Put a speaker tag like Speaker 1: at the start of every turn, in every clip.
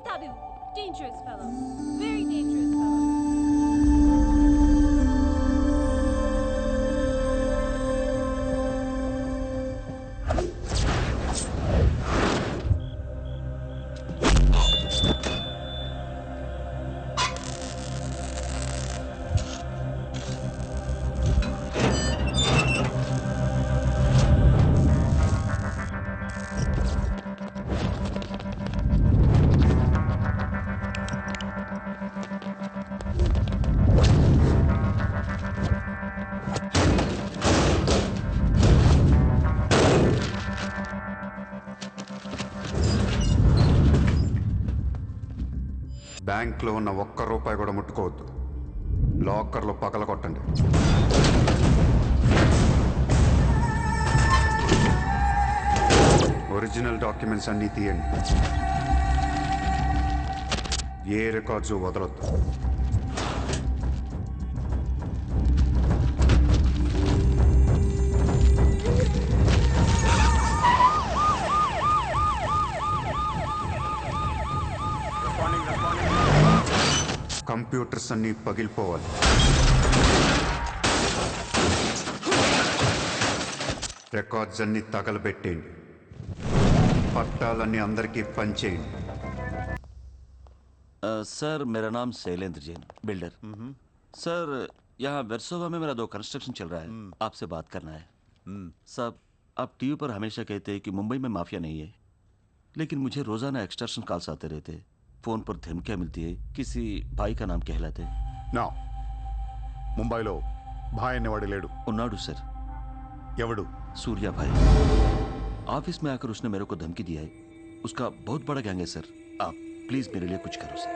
Speaker 1: Tabu, dangerous fellow. Very dangerous fellow.
Speaker 2: బ్యాంక్లో ఉన్న ఒక్క రూపాయి కూడా ముట్టుకోవద్దు. లాకర్లో పగలగొట్టండి. ఒరిజినల్ డాక్యుమెంట్స్ అన్నీ తీయండి. ఏ రికార్డ్స్ వదలొద్దు. కంప్యూటర్స్ అన్నీ పగిలిపోవాలి. రికార్డ్స్ అన్నీ తగలబెట్టేయండి. పట్టాలన్నీ అందరికీ పంచేయండి.
Speaker 3: सर मेरा नाम शैलेंद्र जैन बिल्डर। सर यहाँ वेरसोवा में मेरा 2 कंस्ट्रक्शन चल रहा है, आपसे बात करना है। साहब आप टीवी पर हमेशा कहते हैं कि मुंबई में माफिया नहीं है, लेकिन मुझे रोजाना एक्सटॉर्शन कॉल्स आते रहते हैं। फोन पर धमकियाँ मिलती है, किसी भाई का नाम कहलाते हैं।
Speaker 4: నా ముంబైలో భాయ్ అనేవాడు లేడు.
Speaker 3: उन्नाडु सर।
Speaker 4: ఎవడు?
Speaker 3: सूर्या भाई। ऑफिस में आकर उसने मेरे को धमकी दिया है। उसका बहुत बड़ा गैंग है सर। आप प्लीज मेरे लिए कुछ करो सर।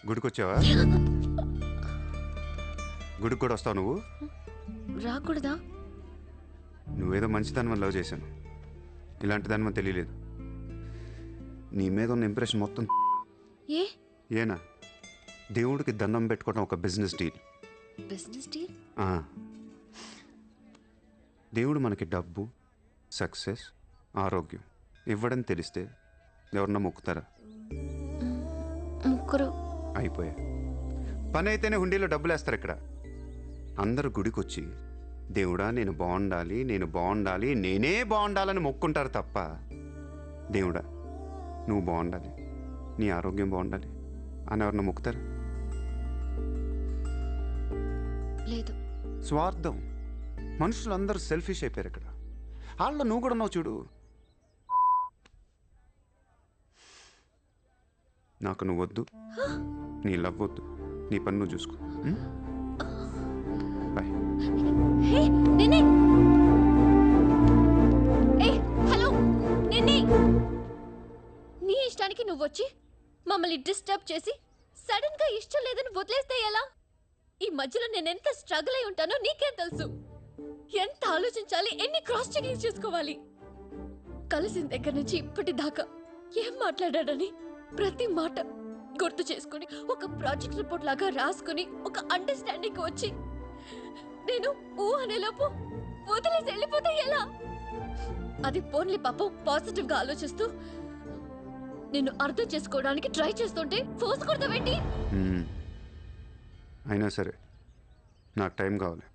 Speaker 2: గుడికొచ్చావా? గుడికి కూడా వస్తావు నువ్వు?
Speaker 5: రాకూడదా?
Speaker 2: నువ్వేదో మంచిదాని వల్ల లవ్ చేశాను. ఇలాంటి దాని వల్ల తెలియలేదు. నీ మీద ఉన్న ఇంప్రెషన్ మొత్తం ఏనా? దేవుడికి దండం పెట్టుకోవడం ఒక బిజినెస్ డీల్.
Speaker 5: Business deal?
Speaker 2: దేవుడు మనకి డబ్బు, సక్సెస్, ఆరోగ్యం ఇవ్వడం తెలిస్తే ఎవరన్నా మొక్కుతారా?
Speaker 5: ముగ్గురు
Speaker 2: అయిపోయా. పని అయితేనే హుండీలో డబ్బులు వేస్తారు. ఇక్కడ అందరు గుడికొచ్చి దేవుడా నేను బాగుండాలి, నేను బాగుండాలి, నేనే బాగుండాలని మొక్కుంటారు తప్ప దేవుడా నువ్వు బాగుండాలి, నీ ఆరోగ్యం బాగుండాలి అని ఎవరన్నా మొక్కుతారు?
Speaker 5: లేదు.
Speaker 2: స్వార్థం. మనుషులందరూ సెల్ఫిష్ అయిపోయారు ఇక్కడ. వాళ్ళ నువ్వు కూడా ఉన్నావు చూడు. నాకు నువ్వు వద్దు, నీ లవ్ వద్దు, నీ పని నువ్వు చూసుకో. బాయ్.
Speaker 5: హలో నీ ఇష్టానికి నువ్వు వచ్చి మమ్మల్ని డిస్టర్బ్ చేసి సడన్ గా ఇష్టం లేదని వదిలేస్తే ఎలా? ఈ మధ్యలో నేను ఎంత స్ట్రగుల్ అయి ఉంటానో నీకేం తెలుసు. ఎంత ఆలోచించాలి, ఎన్ని క్రాస్ చెకింగ్ చేసుకోవాలి. కలిసిన దగ్గర నుంచి ఇప్పటిదాకా ఏం మాట్లాడాడని ప్రతి మాట గుర్తు చేసుకుని ఒక ప్రాజెక్ట్ రిపోర్ట్ లాగా రాసుకుని ఒక అండర్స్టాండింగ్ వచ్చి నేను అనేలోపు వదిలేసి వెళ్ళిపోతే ఎలా? అది పోన్లీ పాపం పాజిటివ్ గా ఆలోచిస్తూ నిన్ను అర్థం చేసుకోవడానికి ట్రై చేస్తుంటే ఫోర్స్ కొడతావేంటి?
Speaker 2: అయినా సరే నాకు టైం కావాలి.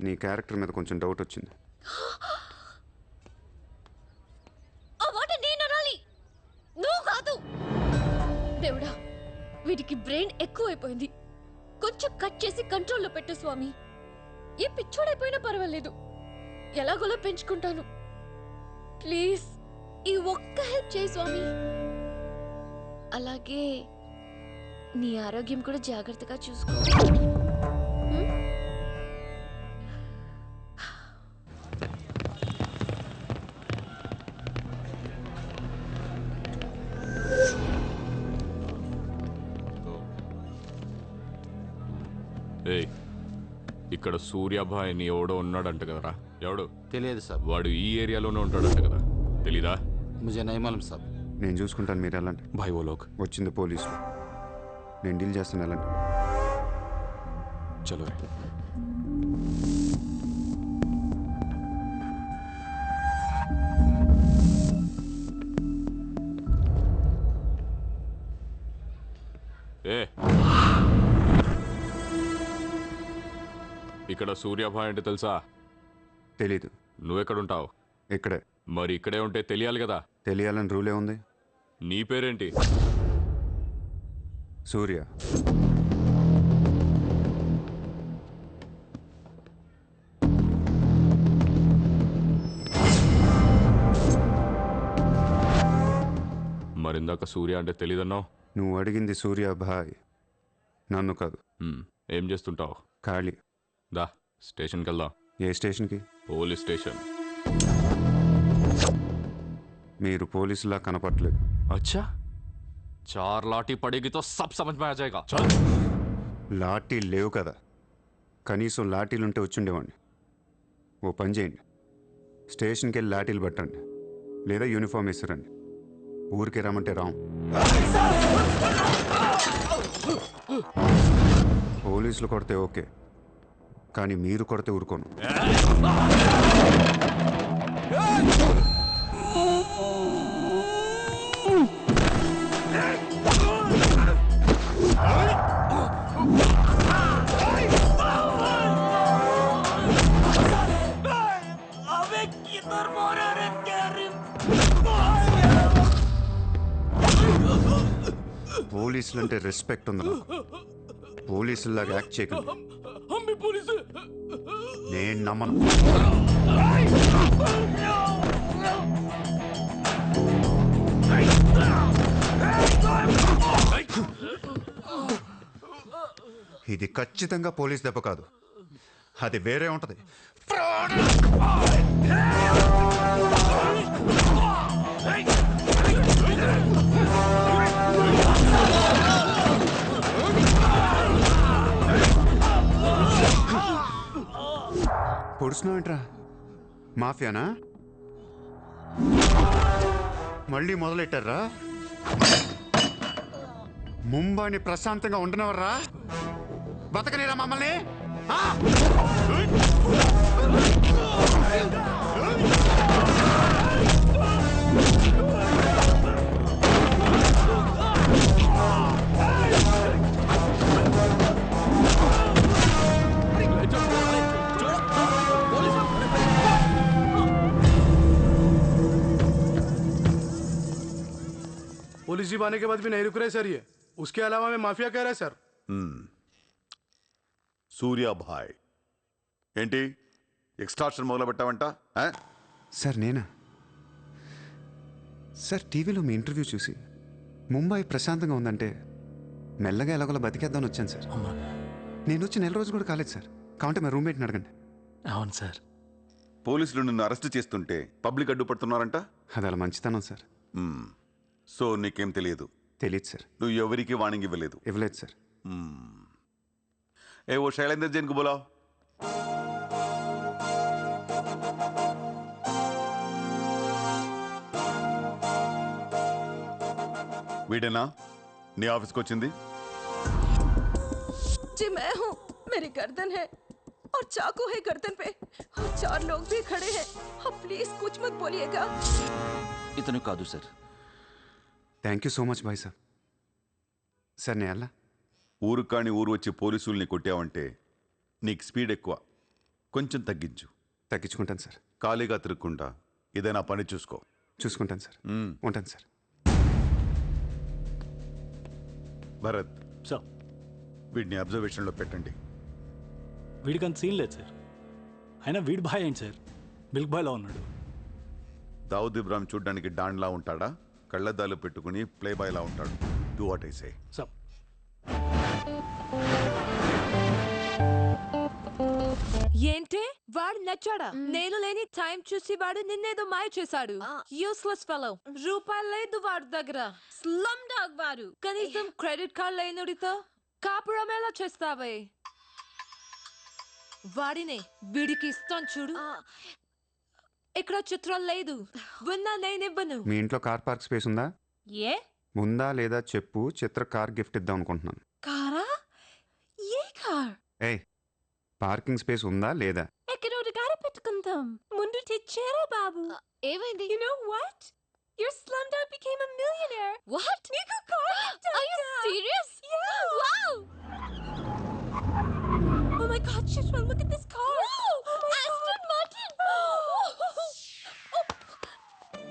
Speaker 2: నీ క్యారెక్టర్ మీద కొంచెం డౌట్ వచ్చింది.
Speaker 5: ఆ మాట నేను అనాలి, నువ్వు కాదు. దేవుడా, వీడికి బ్రెయిన్ ఎక్కువైపోయింది. కొంచెం కట్ చేసి కంట్రోల్లో పెట్టు స్వామి. ఏ పిచ్చోడైపోయినా పర్వాలేదు, ఎలాగోలా పెంచుకుంటాను. ప్లీజ్ ఈ ఒక్క హెల్ప్ చేయి స్వామి. అలాగే నీ ఆరోగ్యం కూడా జాగ్రత్తగా చూసుకో.
Speaker 6: ఏయ్ ఇక్కడ సూర్యాభాయ్ అని ఎవడో ఉన్నాడంట కదరా ఎవడు
Speaker 7: తెలియదు సార్.
Speaker 6: వాడు ఈ ఏరియాలోనే ఉంటాడంట కదా తెలీదా
Speaker 7: ముజే నహీ మాలూమ్ సాబ్.
Speaker 2: నేను చూసుకుంటాను, మీరు వెళ్ళండి.
Speaker 6: భాయ్ ఓ లోగ్
Speaker 2: వచ్చింది పోలీసులు, నేను డీల్ చేస్తాను, వెళ్ళండి.
Speaker 6: చలో రే ఏ ఇక్కడ సూర్యాభాయ్ అంటే తెలుసా?
Speaker 2: తెలీదు.
Speaker 6: నువ్వెక్కడుంటావు?
Speaker 2: ఇక్కడే.
Speaker 6: మరి ఇక్కడే ఉంటే తెలియాలి కదా.
Speaker 2: తెలియాలని రూలే ఉంది.
Speaker 6: నీ పేరేంటి?
Speaker 2: సూర్య.
Speaker 6: మరిందాక సూర్య అంటే తెలీదన్నావు.
Speaker 2: నువ్వు అడిగింది సూర్యాభాయ్, నన్ను కాదు.
Speaker 6: ఏం చేస్తుంటావు?
Speaker 2: ఖాళీ.
Speaker 6: దా స్టేషన్కి వెళ్దాం.
Speaker 2: ఏ స్టేషన్కి?
Speaker 6: Police station.
Speaker 2: మీరు పోలీసులా కనపట్లేదు.
Speaker 6: अच्छा 4 लाठी पड़ेगी तो सब समझ में आ जाएगा.
Speaker 2: లాఠీలు లేవు కదా, కనీసం లాఠీలు ఉంటే వచ్చుండేవాడిని. ఓ పని చేయండి, స్టేషన్కి వెళ్ళి లాఠీలు పట్టండి, లేదా యూనిఫామ్ వేసిరండి. ఊరికే రమ్మంటే రాం. పోలీసులు కొడితే ఓకే, కానీ మీరు కొడితే ఊరుకోను. పోలీసులు అంటే రెస్పెక్ట్ ఉంది నాకు. పోలీసులాగా యాక్ట్ చేయకండి. నేను నమ్మను. ఇది ఖచ్చితంగా పోలీస్ దెబ్బ కాదు, అది వేరే ఉంటది. పొడుస్తున్నావేంట్రా? మాఫియానా? మళ్ళీ మొదలెట్టారా? ముంబైని ప్రశాంతంగా ఉండనవర్రా? బతకనేరా మమ్మల్ని?
Speaker 8: पुलिस जीप आने के बाद भी नहीं रुक रहे सर ये। उसके अलावा मैं माफिया कह रहा है सर।
Speaker 4: సూర్యాభాయ్ ఏంటి ఎక్స్ట్రాక్షన్ మొదలు పెట్టావంట?
Speaker 2: సార్ నేనా? సార్ టీవీలో మీ ఇంటర్వ్యూ చూసి ముంబై ప్రశాంతంగా ఉందంటే మెల్లగా ఎలాగోలా బతికేద్దామని వచ్చాను సార్. నేను వచ్చి 4 రోజులు కూడా కాలేదు సార్. కావంటే మా రూమ్మేట్ని అడగండి.
Speaker 3: అవును సార్.
Speaker 4: పోలీసులు నిన్ను అరెస్ట్ చేస్తుంటే పబ్లిక్ అడ్డుపడుతున్నారంట.
Speaker 2: అది అలా మంచితనం సార్.
Speaker 4: సో నీకేం తెలియదు?
Speaker 2: తెలియదు సార్.
Speaker 4: నువ్వు ఎవరికి వార్నింగ్ ఇవ్వలేదు?
Speaker 2: ఇవ్వలేదు సార్.
Speaker 4: ఏ ఓ శైలేందర్ జైన్ కు బోలావ్. వీడేనా నీ ఆఫీస్కి వచ్చింది?
Speaker 1: जी मैं हूँ। मेरी गर्दन है और चाकू है गर्दन पे और 4 लोग भी खड़े हैं। आप प्लीज कुछ मत बोलिएगा।
Speaker 3: ఇతను కాదు sir.
Speaker 2: Thank you so much bye sir. Sir నేను ఎలా?
Speaker 4: ఊరు కాని ఊరు వచ్చి పోలీసుల్ని కొట్టావంటే నీకు స్పీడ్ ఎక్కువ, కొంచెం తగ్గించు.
Speaker 2: తగ్గించుకుంటాను సార్.
Speaker 4: ఖాళీగా తిరుక్కుంటా ఏదైనా పని చూసుకో.
Speaker 2: చూసుకుంటాను సార్. ఉంటాను సార్.
Speaker 4: భరత్
Speaker 9: సార్,
Speaker 4: వీడిని అబ్జర్వేషన్లో పెట్టండి.
Speaker 9: వీడికి అంత సీన్ లేదు సార్. అయినా వీడి బాయ్ ఏంటి సార్, మిల్క్ బాయ్లా ఉన్నాడు.
Speaker 4: దావుద్ ఇబ్రాహిం చూడ్డానికి డాన్లా ఉంటాడా? కళ్ళద్దాలు పెట్టుకుని ప్లే బాయ్లా ఉంటాడు. Do what I say.
Speaker 9: Sir
Speaker 1: ఏంటి వాడు నచ్చాడా? నేను లేని టైం చూసి వాడు నిన్నేదో మాయ చేశాడు. Useless fellow. రూపాయలు లేదు వాడి దగ్గర. స్లమ్ డాగ్ వాడు. కనీసం క్రెడిట్ కార్డ్ లేనుడితో కాపురం ఎలా చేస్తావే? వాడినే వీడికి ఇస్తాను చూడు. ఇక్కడ చిత్రం లేదు. విన్నా నేనివ్వను.
Speaker 2: మీ ఇంట్లో కార్ పార్క్ స్పేస్ ఉందా?
Speaker 1: ఏ
Speaker 2: ఉందా లేదా చెప్పు, చిత్ర కార్ గిఫ్ట్ ఇద్దాం అనుకుంటున్నాను.
Speaker 1: కారా? ఏ కార్?
Speaker 2: ఏయ్, పార్కింగ్ స్పేస్ ఉందా లేదా?
Speaker 1: ఎక్కడ గారి పెట్టుకుందాం. ముందు తెచ్చారా బాబు?
Speaker 5: ఏమైంది?
Speaker 1: You know what? Your slumdog became a millionaire.
Speaker 5: What?
Speaker 1: నీకు కార్ gift
Speaker 5: Are you
Speaker 1: అంట.
Speaker 5: serious?
Speaker 1: Yeah.
Speaker 5: Wow!
Speaker 1: Oh my God, Chitra, look at this car. Oh my
Speaker 5: Aston Martin!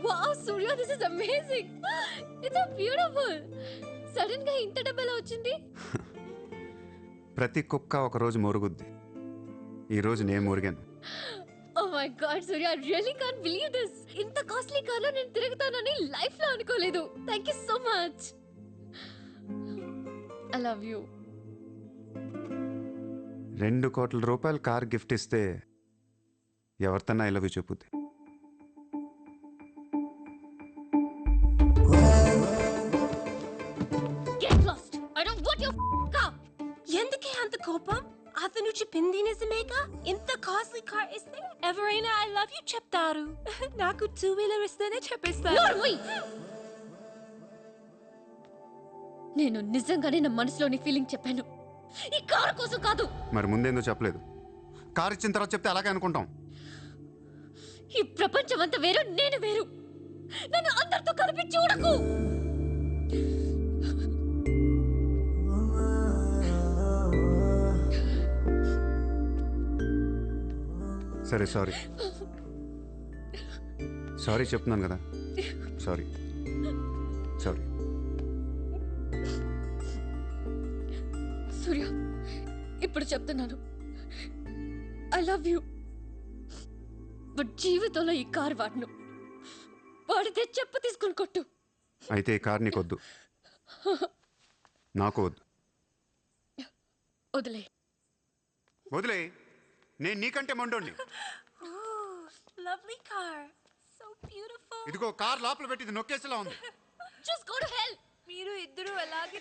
Speaker 5: Wow, Surya, this is amazing. It's so beautiful. Sudden గా ఇంత డబ్బెలా వచ్చింది?
Speaker 2: ప్రతి కుక్క ఒకరోజు మొరుగుద్ది. ఈరోజు నేను మురిగాను.
Speaker 5: Oh my God, Surya, I really can't believe this. ఇంత costly కార్లో నేను తిరుగుతానని లైఫ్ లో అనుకోలేదు. Thank you so much. I love you.
Speaker 2: 2 కోట్ల రూపాయలు కార్ గిఫ్ట్ ఇస్తే ఎవరితోనా ఐ లవ్ యూ చెప్పుద్ది.
Speaker 5: Get lost. I don't want your car.
Speaker 1: ఎందుకే అంత కోపం? అతను చెప్పింది నిజమేగా? ఇంత కాస్ట్లీ కార్ ఇస్తే ఎవరైనా ఐ లవ్ యూ చెప్తారు. నాకు 2-wheeler ఇస్తేనే చెప్పేస్తారు.
Speaker 5: నోర్మూయ్. నేను నిజంగానే నా మనసులోని ఫీలింగ్ చెప్పాను. ఈ కారు కోసం కాదు.
Speaker 2: మరి ముందేందో చెప్పలేదు? కార్ ఇచ్చిన తర్వాత చెప్తే అలాగే అనుకుంటాం.
Speaker 5: ఈ ప్రపంచం అంతా వేరు, నేను వేరు. నన్ను అందరితో కలిపి చూడకు.
Speaker 2: సరే, సారీ సారీ చెప్తున్నాను కదా. Sorry sorry.
Speaker 5: సూర్య, ఇప్పుడు చెప్తున్నాను, ఐ లవ్ యూ. బట్ జీవితంలో ఈ కారు వాడను. వాడితే చెప్పు తీసుకుని కొట్టు.
Speaker 2: అయితే ఈ కార్ నీకొద్దు, నాకు వద్దు.
Speaker 5: వదిలే.
Speaker 2: వదిలే, నేను నీకంటే మొండోండి.
Speaker 1: Lovely car. So beautiful.
Speaker 2: ఇదిగో కార్ లోపల పెట్టి ఇది నొక్కేసేలా ఉంది.
Speaker 5: Just go to hell.
Speaker 1: మీరు ఇద్దరు అలాగే